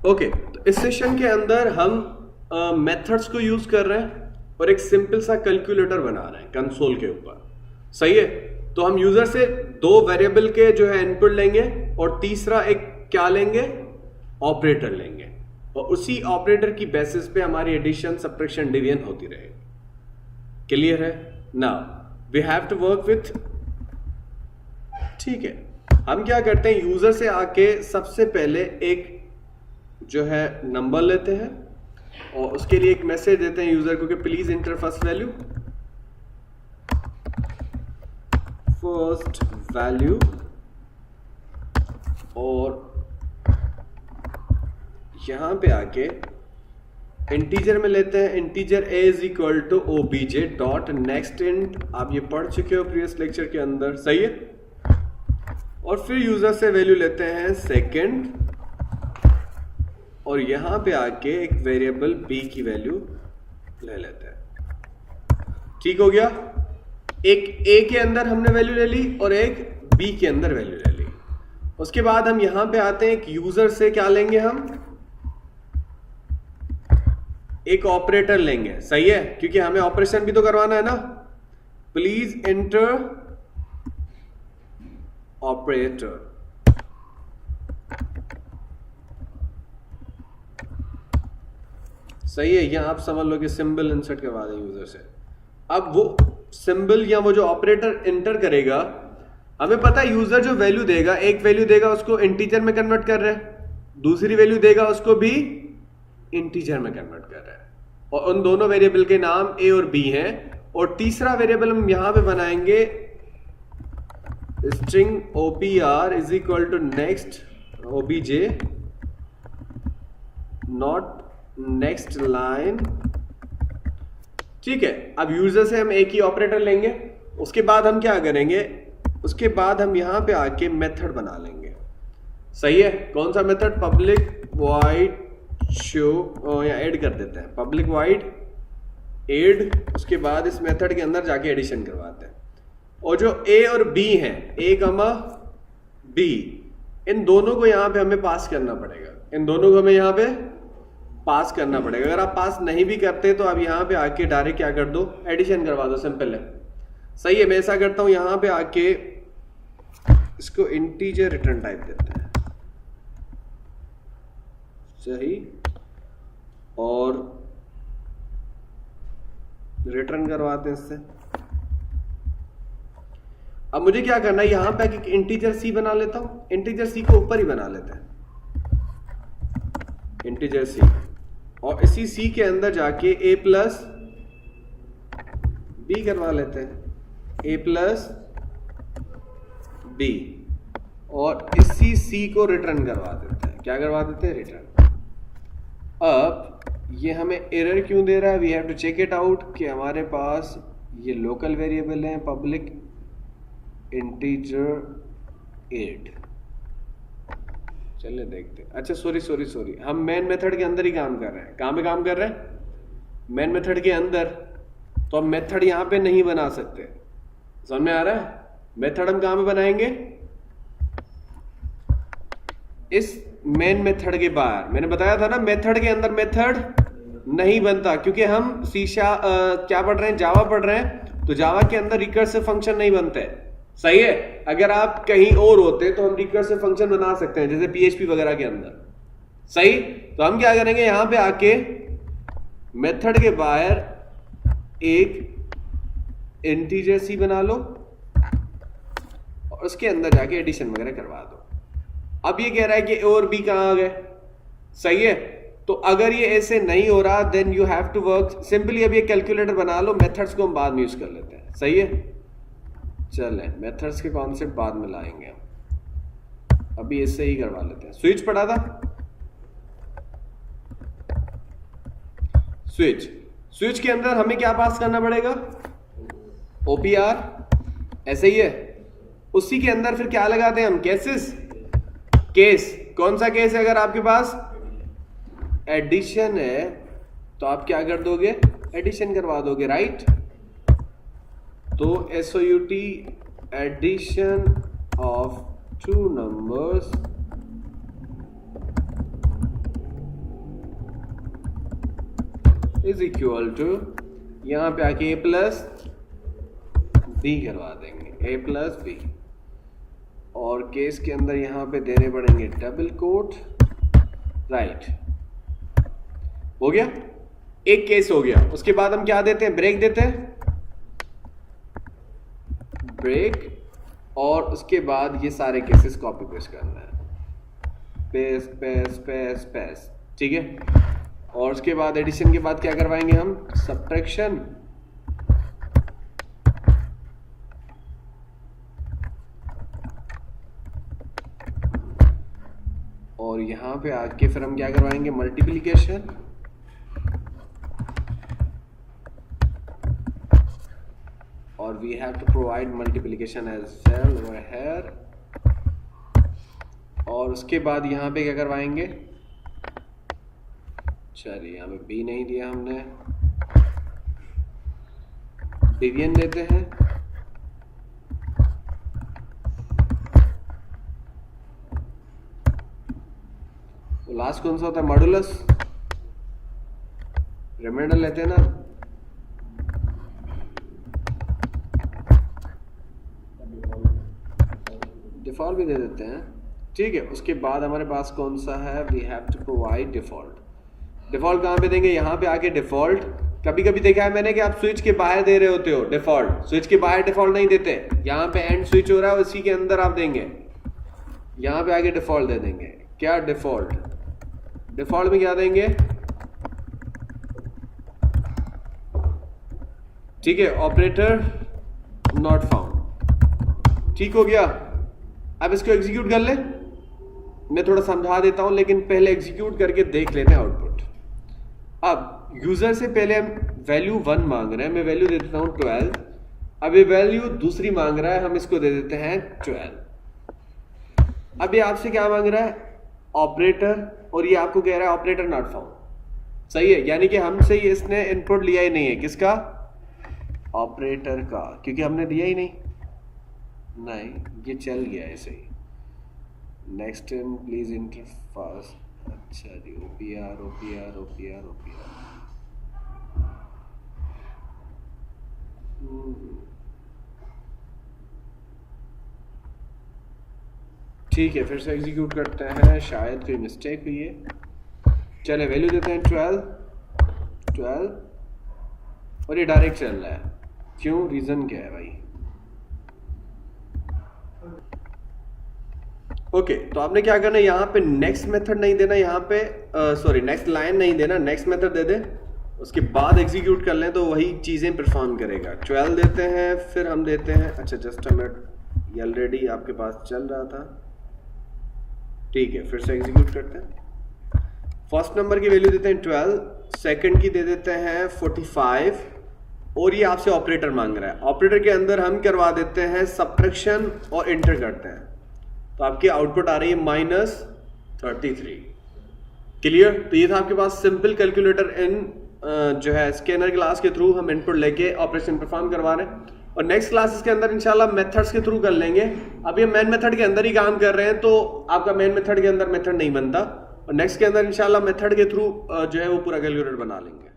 Okay, तो इस session के अंदर हम मेथड्स को यूज कर रहे हैं और एक सिंपल सा कैलकुलेटर बना रहे हैं कंसोल के ऊपर। सही है, तो हम यूजर से दो वेरिएबल के जो है इनपुट लेंगे और तीसरा एक क्या लेंगे, ऑपरेटर लेंगे, और उसी ऑपरेटर की बेसिस पे हमारी एडिशन, सब्ट्रैक्शन, डिवीजन होती रहेगी। क्लियर है? Now we have to work with, ठीक है। हम क्या करते हैं, यूजर से आके सबसे पहले एक जो है नंबर लेते हैं और उसके लिए एक मैसेज देते हैं यूजर को कि प्लीज इंटर फर्स्ट वैल्यू, और यहां पे आके इंटीजर में लेते हैं integer a is equal to obj dot next int. आप ये पढ़ चुके हो प्रीवियस लेक्चर के अंदर, सही है। और फिर यूजर से वैल्यू लेते हैं सेकंड, और यहां पे आके एक वेरिएबल b की वैल्यू ले लेते हैं। ठीक हो गया, एक a के अंदर हमने वैल्यू ले ली और एक b के अंदर वैल्यू ले ली। उसके बाद हम यहां पे आते हैं, एक यूजर से क्या लेंगे, हम एक ऑपरेटर लेंगे। सही है, क्योंकि हमें ऑपरेशन भी तो करवाना है ना। प्लीज एंटर ऑपरेटर, सही है। यहां आप समझ लो कि सिंबल इंसर्ट करवा दें यूजर से। अब वो सिंबल या वो जो ऑपरेटर एंटर करेगा, हमें पता है यूजर जो वैल्यू देगा, एक वैल्यू देगा उसको इंटीजर में कन्वर्ट कर रहे हैं, दूसरी वैल्यू देगा उसको भी इंटीजर में कन्वर्ट कर रहा है, और उन दोनों वेरिएबल के नाम a और b हैं। और तीसरा वेरिएबल हम यहां पे बनाएंगे string opr is equal to next obj not next line. ठीक है, अब यूजर से हम एक ही ऑपरेटर लेंगे। उसके बाद हम क्या करेंगे, उसके बाद हम यहां पे आके मेथड बना लेंगे। सही है, कौन सा मेथड, पब्लिक वॉइड शो, या ऐड कर देते हैं, पब्लिक वॉइड ऐड। उसके बाद इस मेथड के अंदर जाके एडिशन करवाते हैं, और जो a और b हैं, a, b, इन दोनों को यहां पे हमें पास करना पड़ेगा। इन दोनों को हमें यहां पे पास करना पड़ेगा। अगर आप पास नहीं भी करते तो आप यहां पे आके डायरेक्ट क्या कर दो, एडिशन करवा दो, सिंपल है। सही है, मैं ऐसा करता हूं, यहां पे आके इसको इंटीजर रिटर्न टाइप देते हैं, सही, और रिटर्न करवाते हैं इससे। अब मुझे क्या करना है, यहां पे एक इंटीजर c बना लेता हूं। इंटीजर c को ऊपर ही बना लेते हैं, इंटीजर c, और इसी c के अंदर जाके a प्लस b करवा लेते हैं, a प्लस b, और इसी c को रिटर्न करवा देते हैं। क्या करवा देते हैं, रिटर्न। अब ये हमें एरर क्यों दे रहा है, we have to check it out, कि हमारे पास ये लोकल वेरिएबल है, पब्लिक इंटीजर 8। चलिए देखते हैं। अच्छा सॉरी, हम मेन मेथड के अंदर ही काम कर रहे हैं। कहां पे काम कर रहे हैं, मेन मेथड के अंदर, तो हम मेथड यहां पे नहीं बना सकते। समझ में आ रहा है, मेथड हम कहां पे बनाएंगे, इस मेन मेथड के बाहर। मैंने बताया था ना, मेथड के अंदर मेथड नहीं बनता, क्योंकि हम क्या पढ़ रहे हैं, जावा पढ़ रहे हैं, तो जावा के अंदर रिकर्सिव फंक्शन नहीं बनते। सही है, अगर आप कहीं और होते तो हम रिकर्सिव फंक्शन बना सकते हैं, जैसे PHP वगैरह के अंदर। सही, तो हम क्या करेंगे, यहां पे आके मेथड के बाहर एक इंटीजर c बना लो और उसके अंदर जाके एडिशन वगैरह करवा दो। अब ये कह रहा है कि a और b कहां आ गए। सही है, तो अगर ये ऐसे नहीं हो रहा, then you have to work simply. अब ये कैलकुलेटर बना लो, मेथड्स को हम बाद में यूज कर लेते हैं। सही है, चलें, मेथड्स के कॉन्सेप्ट बाद में लाएंगे हम, अभी इससे ही करवा लेते हैं। स्विच पढ़ा था, स्विच के अंदर हमें क्या पास करना पड़ेगा, OPR, ऐसे ही है। उसी के अंदर फिर क्या लगाते हैं हम, केस। कौन सा केस है, अगर आपके पास एडिशन है तो आप क्या कर दोगे, एडिशन करवा दोगे, राइट। तो SOUT addition of two numbers is equal to यहाँ पे आके a प्लस बी करवा देंगे, a प्लस बी, और केस के अंदर यहाँ पे देने पड़ेंगे डबल कोट, राइट। हो गया, एक केस हो गया। उसके बाद हम क्या देते हैं, ब्रेक देते हैं, ब्रेक, और उसके बाद ये सारे केसेस कॉपी पेस्ट करना है, पेस्ट पेस्ट पेस्ट पेस्ट, ठीक है। और उसके बाद एडिशन के बाद क्या करवाएंगे हम, सब्ट्रैक्शन, और यहां पे आके फिर हम क्या करवाएंगे, मल्टीप्लिकेशन, और we have to provide multiplication as well over here. और उसके बाद यहाँ पे क्या करवाएंगे, चलिए यहाँ पे बी नहीं दिया हमने, डिवीजन देते हैं, तो लास्ट कौन सा होता है, मॉडुलस, रिमाइंडर लेते हैं ना, डिफॉल्ट भी दे देते हैं, ठीक है। उसके बाद हमारे पास कौन सा है, we have to provide default. Default कहाँ पे देंगे, यहाँ पे आके डिफॉल्ट। कभी कभी देखा है मैंने कि आप स्विच के बाहर दे रहे होते हो डिफॉल्ट, स्विच के बाहर डिफॉल्ट नहीं देते, यहाँ पे एंड स्विच हो रहा है उसी के अंदर आप देंगे, यहाँ पे आके डिफॉल्ट दे देंगे। क्या डिफॉल्ट, डिफॉल्ट में क्या देंगे, ठीक है, ऑपरेटर नॉट फाउंड, ठीक हो गया। अब इसको एग्जीक्यूट कर ले, मैं थोड़ा समझा देता हूं, लेकिन पहले एग्जीक्यूट करके देख लेते हैं आउटपुट। अब यूजर से पहले हम वैल्यू 1 मांग रहे हैं, मैं वैल्यू दे देता हूं 12। अब ये वैल्यू दूसरी मांग रहा है, हम इसको दे देते हैं 12। अब ये आपसे क्या मांग रहा है, ऑपरेटर, और ये आपको कह रहा है ऑपरेटर नॉट फाउंड, सही है। यानी कि हमसे ये इसने इनपुट लिया ही नहीं है, किसका, ऑपरेटर का, क्योंकि हमने दिया ही नहीं, ये चल गया ऐसे ही। नेक्स्ट इन प्लीज इंटरफेस, अच्छा जी, ओपीआर ओपीआर ओपीआर ओपीआर, ठीक है। फिर से एग्जीक्यूट करते हैं, शायद कोई मिस्टेक हुई है। चले वैल्यू देते हैं 12, और ये डायरेक्ट चल रहा है, क्यों, रीजन क्या है भाई। ओके, तो आपने क्या करना है, यहाँ पे नेक्स्ट मेथड नहीं देना, यहाँ पे सॉरी नेक्स्ट लाइन नहीं देना, नेक्स्ट मेथड दे दे, उसके बाद एग्जीक्यूट कर लें तो वही चीजें परफॉर्म करेगा। 12 देते हैं, फिर हम देते हैं, अच्छा जस्ट अ मिनट, ये ऑलरेडी आपके पास चल रहा था, ठीक है। फिर से एग्जीक्यूट करते हैं, फर्स्ट नंबर की वैल्यू देते हैं 12, सेकंड की दे देते हैं 45, और ये आपसे ऑपरेटर मांग रहा है। ऑपरेटर के अंदर हम करवा देते हैं सब्ट्रैक्शन और इंटर करते हैं, तो आपकी आउटपुट आ रही है -33। क्लियर। तो ये था आपके पास सिंपल कैलकुलेटर इन जो है स्कैनर क्लास के थ्रू हम इनपुट लेके ऑपरेशन परफॉर्म करवा रहे हैं, और नेक्स्ट क्लासेस के अंदर इंशाल्लाह मेथड्स के थ्रू कर लेंगे। अब ये मेन मेथड के अंदर ही काम कर रहे हैं, तो आपका मेन मेथड के अंदर मेथड नहीं बनता, और नेक्स्ट के अंदर इंशाल्लाह मेथड के थ्रू जो है वो पूरा कैलकुलेटर बना लेंगे।